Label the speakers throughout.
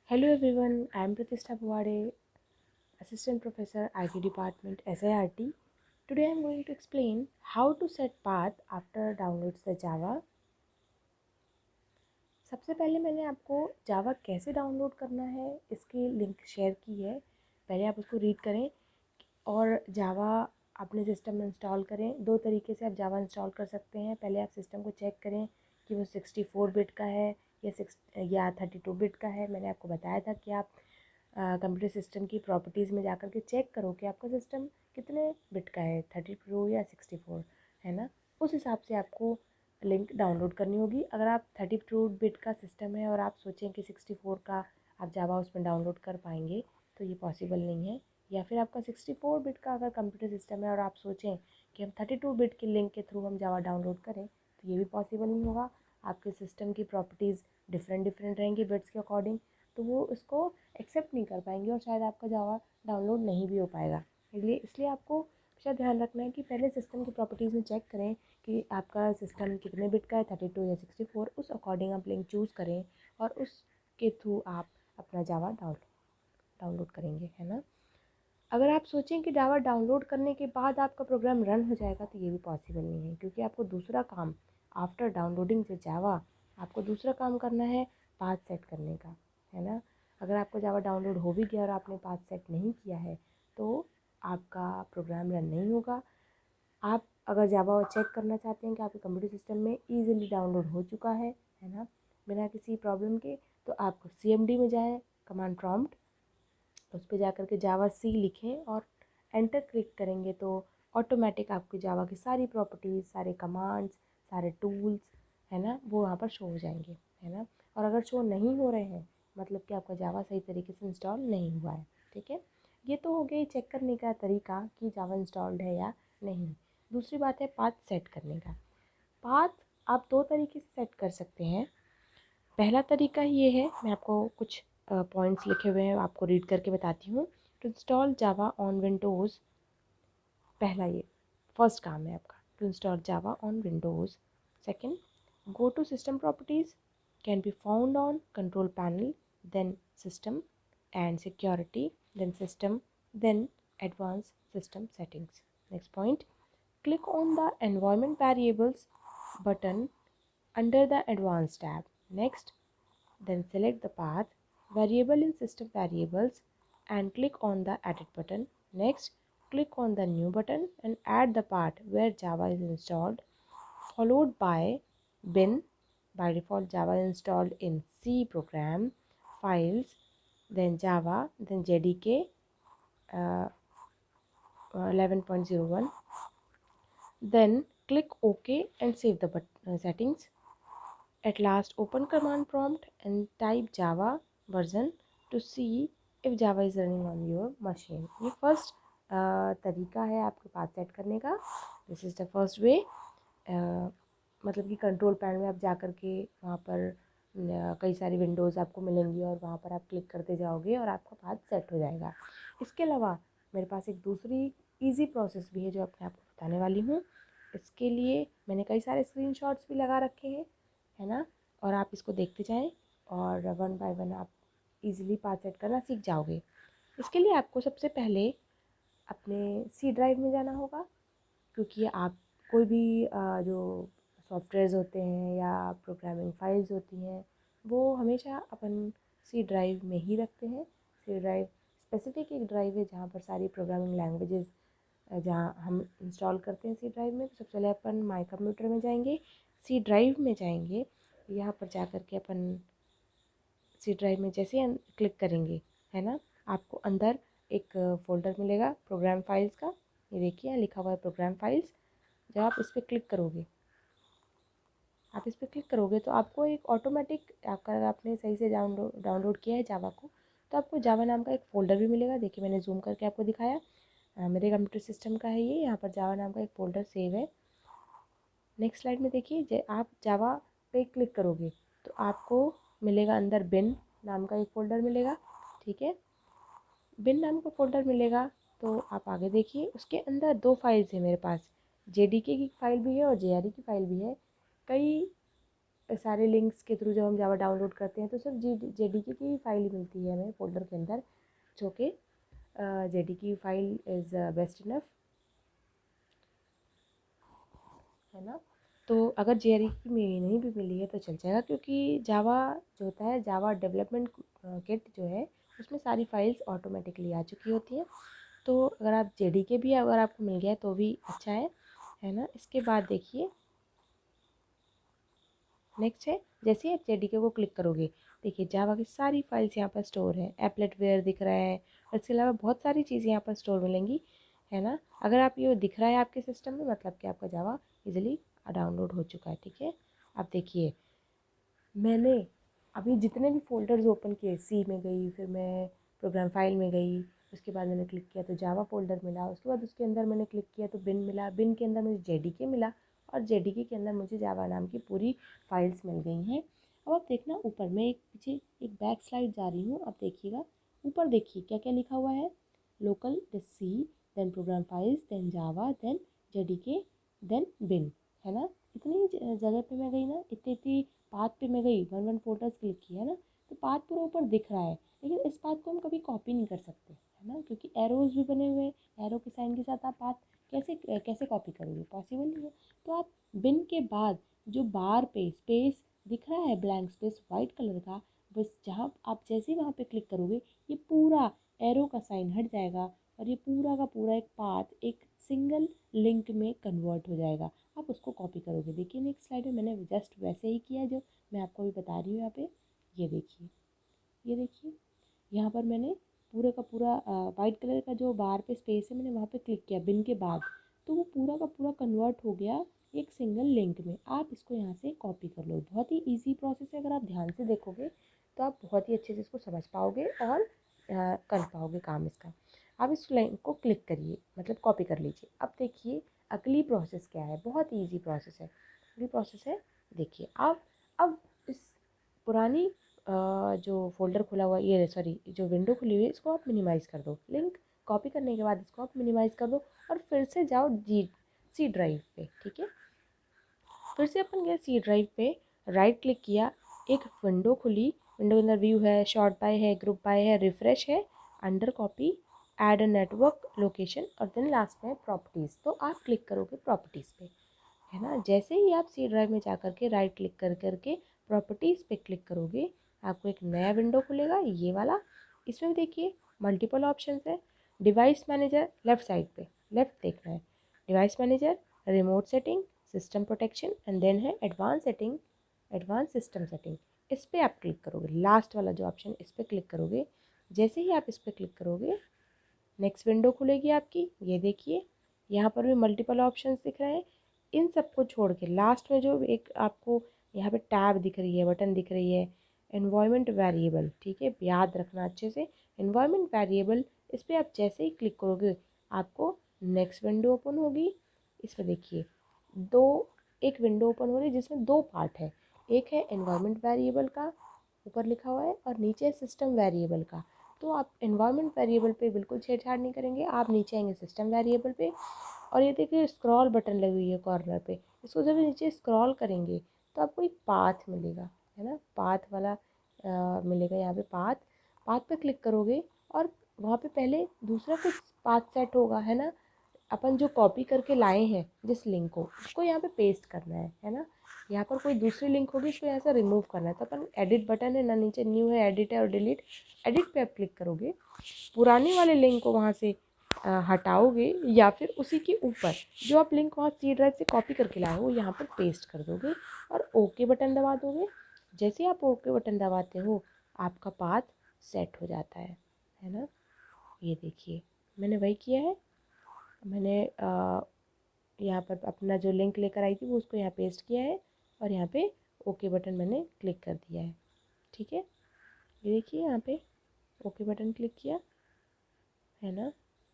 Speaker 1: Hello everyone, I am Pratishtha Bhuwade, Assistant Professor IT Department SIRT. Today I am going to explain how to set path after downloads the Java. सबसे पहले मैंने आपको जावा कैसे download करना है इसकी link share की है। पहले आप उसको रीड करें और जावा अपने सिस्टम में इंस्टॉल करें। दो तरीके से आप जावा इंस्टॉल कर सकते हैं। पहले आप सिस्टम को चेक करें कि वो 64 बिट का है या 32 बिट का है। मैंने आपको बताया था कि आप कंप्यूटर सिस्टम की प्रॉपर्टीज़ में जाकर के चेक करो कि आपका सिस्टम कितने बिट का है, 32 या 64, है ना। उस हिसाब से आपको लिंक डाउनलोड करनी होगी। अगर आप 32 बिट का सिस्टम है और आप सोचें कि 64 का आप जावा उसमें डाउनलोड कर पाएंगे तो ये पॉसिबल नहीं है। या फिर आपका 64 बिट का अगर कंप्यूटर सिस्टम है और आप सोचें कि हम 32 बिट के लिंक के थ्रू हम जावा डाउनलोड करें तो ये भी पॉसिबल नहीं होगा। आपके सिस्टम की प्रॉपर्टीज़ डिफरेंट रहेंगी बिट्स के अकॉर्डिंग, तो वो उसको एक्सेप्ट नहीं कर पाएंगे और शायद आपका जावा डाउनलोड नहीं भी हो पाएगा। इसलिए आपको हमेशा ध्यान रखना है कि पहले सिस्टम की प्रॉपर्टीज़ में चेक करें कि आपका सिस्टम कितने बिट का है, 32 या 64। उस अकॉर्डिंग आप लिंक चूज़ करें और उसके थ्रू आप अपना जावा डाउनलोड करेंगे, है ना। अगर आप सोचें कि जावा डाउनलोड करने के बाद आपका प्रोग्राम रन हो जाएगा तो ये भी पॉसिबल नहीं है, क्योंकि आपको दूसरा काम आफ्टर डाउनलोडिंग द जावा आपको दूसरा काम करना है, पाथ सेट करने का, है ना। अगर आपका जावा डाउनलोड हो भी गया और आपने पाथ सेट नहीं किया है तो आपका प्रोग्राम रन नहीं होगा। आप अगर जावा चेक करना चाहते हैं कि आपके कंप्यूटर सिस्टम में ईजिली डाउनलोड हो चुका है ना, बिना किसी प्रॉब्लम के, तो आप CMD में जाएँ, कमांड प्रॉम्प्ट, उस पर जा कर के जावा सी लिखें और एंटर क्लिक करेंगे तो ऑटोमेटिक आपकी जावा की सारी प्रॉपर्टीज़, सारे कमांड्स, सारे टूल्स, है ना, वो वहाँ पर शो हो जाएंगे, है ना। और अगर शो नहीं हो रहे हैं मतलब कि आपका जावा सही तरीके से इंस्टॉल नहीं हुआ है, ठीक है। ये तो हो गया चेक करने का तरीका कि जावा इंस्टॉल्ड है या नहीं। दूसरी बात है पाथ सेट करने का। पाथ आप दो तरीके से सेट कर सकते हैं। पहला तरीका ये है, मैं आपको कुछ पॉइंट्स लिखे हुए हैं आपको रीड करके बताती हूँ। To install Java on Windows, पहला ये फर्स्ट काम है आपका, to install Java on Windows. Second, go to system properties, can be found on control panel, then system and security, then system, then advance system settings. Next point, click on the environment variables button under the advanced tab. Next, then select the path variable in system variables and click on the edit button. Next, click on the new button and add the part where Java is installed, followed by bin. By default Java is installed in C program files, then Java, then JDK 11.01. Then click OK and save the settings. At last, open command prompt and type Java version to see if Java is running on your machine. ये first तरीका है आपके path set करने का। This is the first way. मतलब कि control panel में आप जा कर के वहाँ पर कई सारी विंडोज़ आपको मिलेंगी और वहाँ पर आप क्लिक करते जाओगे और आपका पाथ सेट हो जाएगा। इसके अलावा मेरे पास एक दूसरी ईजी प्रोसेस भी है जो मैं आपको बताने वाली हूँ। इसके लिए मैंने कई सारे स्क्रीनशॉट्स भी लगा रखे हैं, है ना, और आप इसको देखते जाएं और वन बाय वन आप इजीली पाथ सेट करना सीख जाओगे। इसके लिए आपको सबसे पहले अपने सी ड्राइव में जाना होगा, क्योंकि आप कोई भी जो सॉफ्टवेयर्स होते हैं या प्रोग्रामिंग फाइल्स होती हैं वो हमेशा अपन सी ड्राइव में ही रखते हैं। सी ड्राइव स्पेसिफिक एक ड्राइव है जहाँ पर सारी प्रोग्रामिंग लैंग्वेजेस जहाँ हम इंस्टॉल करते हैं सी ड्राइव में। तो सबसे पहले अपन माई कंप्यूटर में जाएंगे, सी ड्राइव में जाएंगे, यहाँ पर जा कर के अपन सी ड्राइव में जैसे क्लिक करेंगे, है ना, आपको अंदर एक फ़ोल्डर मिलेगा प्रोग्राम फाइल्स का। ये देखिए यहाँ लिखा हुआ है प्रोग्राम फाइल्स। जब आप इस पर क्लिक करोगे तो आपको एक ऑटोमेटिक, अगर आपने सही से डाउनलोड किया है जावा को तो आपको जावा नाम का एक फ़ोल्डर भी मिलेगा। देखिए मैंने जूम करके आपको दिखाया, मेरे कंप्यूटर सिस्टम का है ये। यहाँ पर जावा नाम का एक फ़ोल्डर सेव है। नेक्स्ट स्लाइड में देखिए, आप जावा पे क्लिक करोगे तो आपको मिलेगा अंदर बिन नाम का एक फ़ोल्डर मिलेगा, ठीक है। बिन नाम का फ़ोल्डर मिलेगा तो आप आगे देखिए, उसके अंदर दो फाइल्स हैं मेरे पास, JDK की फ़ाइल भी है और JRE की फ़ाइल भी है। कई सारे लिंक्स के थ्रू जब हम जावा डाउनलोड करते हैं तो सिर्फ जेडीके की फाइल ही मिलती है हमें फोल्डर के अंदर, जो कि JDK file is best enough, है ना। तो अगर जेडीके में नहीं भी मिली है तो चल जाएगा, क्योंकि जावा जो होता है, जावा डेवलपमेंट किट जो है उसमें सारी फाइल्स ऑटोमेटिकली आ चुकी होती हैं। तो अगर आप जेडीके भी अगर आपको मिल गया है तो भी अच्छा है ना। इसके बाद देखिए नेक्स्ट है, जैसे ही आप जेडीके को क्लिक करोगे, देखिए जावा की सारी फाइल्स यहाँ पर स्टोर है, एप्लेट वेयर दिख रहा है, और इसके अलावा बहुत सारी चीज़ें यहाँ पर स्टोर मिलेंगी, है ना। अगर आप ये दिख रहा है आपके सिस्टम में, मतलब कि आपका जावा इजीली डाउनलोड हो चुका है, ठीक है। अब देखिए मैंने अभी जितने भी फोल्डर्स ओपन किए, सी में गई, फिर मैं प्रोग्राम फाइल में गई, उसके बाद मैंने क्लिक किया तो जावा फोल्डर मिला, उसके बाद उसके अंदर मैंने क्लिक किया तो बिन मिला, बिन के अंदर मुझे जेडीके मिला, और जेडीके के अंदर मुझे जावा नाम की पूरी फाइल्स मिल गई हैं। अब आप देखना ऊपर, मैं एक पीछे एक बैक स्लाइड जा रही हूँ, अब देखिएगा ऊपर, देखिए क्या क्या लिखा हुआ है, लोकल सी, देन प्रोग्राम फाइल्स, देन जावा, देन जेडीके, देन बिन, है ना। इतनी जगह पे मैं गई ना, इतनी इतनी पाथ पे मैं गई, 1 1 फोल्डर्स क्लिक किया है ना, तो पाथ पूरा ऊपर दिख रहा है, लेकिन इस पाथ को हम कभी कॉपी नहीं कर सकते, है ना, क्योंकि एरोज भी बने हुए हैं, एरो के साइन के साथ आप पाथ कैसे कैसे कॉपी करोगे, पॉसिबल नहीं है। तो आप बिन के बाद जो बार पे स्पेस दिख रहा है, ब्लैंक स्पेस वाइट कलर का, बस जहाँ आप जैसे ही वहाँ पे क्लिक करोगे ये पूरा एरो का साइन हट जाएगा, और ये पूरा का पूरा एक पाथ एक सिंगल लिंक में कन्वर्ट हो जाएगा, आप उसको कॉपी करोगे। देखिए नेक्स्ट स्लाइड में मैंने जस्ट वैसे ही किया जो मैं आपको अभी बता रही हूँ। यहाँ पे ये देखिए, ये देखिए यहाँ पर मैंने पूरा का पूरा वाइट कलर का जो बार पे स्पेस है, मैंने वहाँ पे क्लिक किया बिन के बाद, तो वो पूरा का पूरा कन्वर्ट हो गया एक सिंगल लिंक में। आप इसको यहाँ से कॉपी कर लो, बहुत ही ईजी प्रोसेस है, अगर आप ध्यान से देखोगे तो आप बहुत ही अच्छे से इसको समझ पाओगे और कर पाओगे काम इसका। आप इस लाइन को क्लिक करिए, मतलब कॉपी कर लीजिए। अब देखिए अगली प्रोसेस क्या है, बहुत ही ईजी प्रोसेस है। अगली प्रोसेस है, देखिए आप अब इस पुरानी जो फ़ोल्डर खुला हुआ, ये सॉरी जो विंडो खुली हुई है, इसको आप मिनिमाइज़ कर दो। लिंक कॉपी करने के बाद इसको आप मिनिमाइज़ कर दो और फिर से जाओ सी ड्राइव पे, ठीक है। फिर से अपन गए सी ड्राइव पे, राइट क्लिक किया, एक विंडो खुली, विंडो के अंदर व्यू है, शॉर्ट बाय है, ग्रुप बाय है, रिफ्रेश है, under copy, add a network location, और देन लास्ट में प्रॉपर्टीज़। तो आप क्लिक करोगे प्रॉपर्टीज़ पे, है ना। जैसे ही आप सी ड्राइव में जा करके राइट क्लिक कर करके प्रॉपर्टीज़ पे क्लिक करोगे, आपको एक नया विंडो खुलेगा, ये वाला। इसमें देखिए मल्टीपल ऑप्शंस है। डिवाइस मैनेजर लेफ़्ट साइड पे, लेफ़्ट देखना है, device manager, remote setting, system protection, and then है advance setting, advance system setting. इस पर आप क्लिक करोगे, लास्ट वाला जो ऑप्शन, इस पर क्लिक करोगे। जैसे ही आप इस पर क्लिक करोगे नेक्स्ट विंडो खुलेगी आपकी, ये देखिए यहाँ पर भी मल्टीपल ऑप्शंस दिख रहे हैं। इन सबको छोड़ के लास्ट में जो एक आपको यहाँ पे टैब दिख रही है, बटन दिख रही है, एनवायरनमेंट वेरिएबल, ठीक है, याद रखना अच्छे से, एनवायरनमेंट वेरिएबल। इस पर आप जैसे ही क्लिक करोगे आपको नेक्स्ट विंडो ओपन होगी। इसमें देखिए दो, एक विंडो ओपन हो रही है जिसमें दो पार्ट है, एक है एनवायरनमेंट वेरिएबल का, ऊपर लिखा हुआ है, और नीचे सिस्टम वेरिएबल का। तो आप एनवायरनमेंट वेरिएबल पे बिल्कुल छेड़छाड़ नहीं करेंगे, आप नीचे आएंगे सिस्टम वेरिएबल पे, और ये देखिए स्क्रॉल बटन लगी हुई है कॉर्नर पे, इसको जब नीचे स्क्रॉल करेंगे तो आपको एक पाथ मिलेगा, है ना, पाथ वाला मिलेगा यहाँ पे पाथ। पाथ पे क्लिक करोगे और वहाँ पे पहले दूसरा कुछ पाथ सेट होगा, है ना। अपन जो कॉपी करके लाए हैं जिस लिंक को, उसको यहाँ पे पेस्ट करना है ना। यहाँ पर कोई दूसरी लिंक होगी, इसको यहाँ से रिमूव करना है, तो अपन एडिट बटन है ना, नीचे न्यू है, एडिट है और डिलीट, एडिट पे आप क्लिक करोगे, पुराने वाले लिंक को वहाँ से हटाओगे, या फिर उसी के ऊपर जो आप लिंक वहाँ सी ड्राइव से कॉपी करके लाए हो यहाँ पर पेस्ट कर दोगे और ओके बटन दबा दोगे। जैसे आप ओके बटन दबाते हो आपका पाथ सेट हो जाता है ना। ये देखिए मैंने वही किया है, मैंने यहाँ पर अपना जो लिंक लेकर आई थी वो उसको यहाँ पेस्ट किया है, और यहाँ पे ओके बटन मैंने क्लिक कर दिया है, ठीक है। ये देखिए यहाँ पे ओके बटन क्लिक किया, है ना,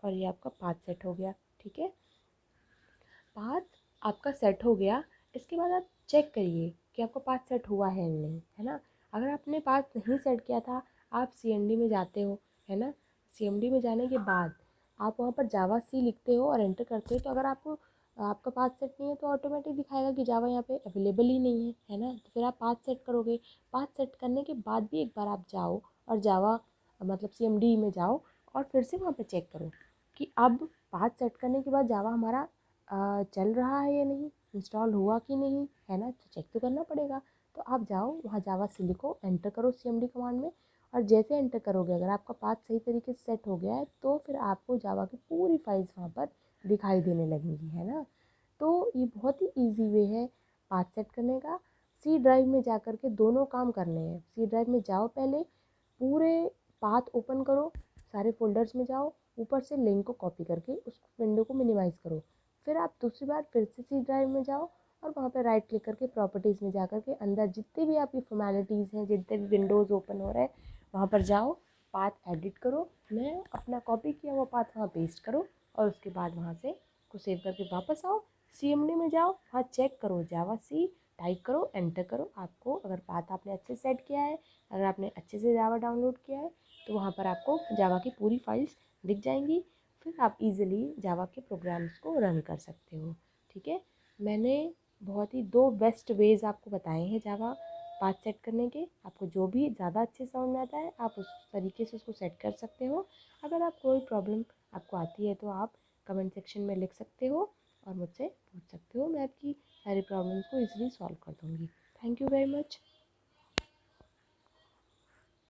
Speaker 1: और ये आपका पाथ सेट हो गया, ठीक है। पाथ आपका सेट हो गया, इसके बाद आप चेक करिए कि आपका पाथ सेट हुआ है या नहीं, है ना। अगर आपने पाथ नहीं सेट किया था, आप CMD में जाते हो, है ना, CMD में जाने के बाद आप वहाँ पर जावा सी लिखते हो और एंटर करते हो, तो अगर आपको आपका पाथ सेट नहीं है तो ऑटोमेटिक दिखाएगा कि जावा यहाँ पे अवेलेबल ही नहीं है ना। तो फिर आप पाथ सेट करोगे। पाथ सेट करने के बाद भी एक बार आप जाओ और जावा मतलब CMD में जाओ और फिर से वहाँ पे चेक करो कि अब पाथ सेट करने के बाद जावा हमारा चल रहा है या नहीं, इंस्टॉल हुआ कि नहीं, है ना। तो चेक तो करना पड़ेगा। तो आप जाओ वहाँ जावा सी लिखो, एंटर करो CMD कमांड में, और जैसे एंटर करोगे अगर आपका पाथ सही तरीके से सेट हो गया है तो फिर आपको जावा की पूरी फाइल्स वहाँ पर दिखाई देने लगेंगी, है ना। तो ये बहुत ही ईजी वे है पाथ सेट करने का। सी ड्राइव में जा कर के दोनों काम करने हैं। सी ड्राइव में जाओ, पहले पूरे पाथ ओपन करो, सारे फोल्डर्स में जाओ, ऊपर से लिंक को कॉपी करके उस विंडो को मिनिमाइज़ करो। फिर आप दूसरी बार फिर से सी ड्राइव में जाओ और वहाँ पर राइट क्लिक करके प्रॉपर्टीज़ में जा कर के अंदर जितने भी आपकी फॉर्मेलिटीज़ हैं, जितने भी विंडोज़ ओपन हो रहे हैं, वहाँ पर जाओ, पाथ एडिट करो, मैं अपना कॉपी किया वो पाथ वहाँ पेस्ट करो और उसके बाद वहाँ से को सेव करके वापस आओ, CMD में जाओ, वहाँ चेक करो, जावा सी टाइप करो, एंटर करो। आपको अगर पाथ आपने अच्छे से सेट किया है, अगर आपने अच्छे से जावा डाउनलोड किया है, तो वहाँ पर आपको जावा की पूरी फाइल्स दिख जाएंगी। फिर आप इजीली जावा के प्रोग्राम्स को रन कर सकते हो। ठीक है, मैंने बहुत ही 2 बेस्ट वेज़ आपको बताए हैं जावा पाथ सेट करने के। आपको जो भी ज़्यादा अच्छे समझ में आता है आप उस तरीके से उसको सेट कर सकते हो। अगर आप कोई प्रॉब्लम आपको आती है तो आप कमेंट सेक्शन में लिख सकते हो और मुझसे पूछ सकते हो। मैं आपकी सारी प्रॉब्लम्स को ईज़िली सॉल्व कर दूँगी। Thank you very much.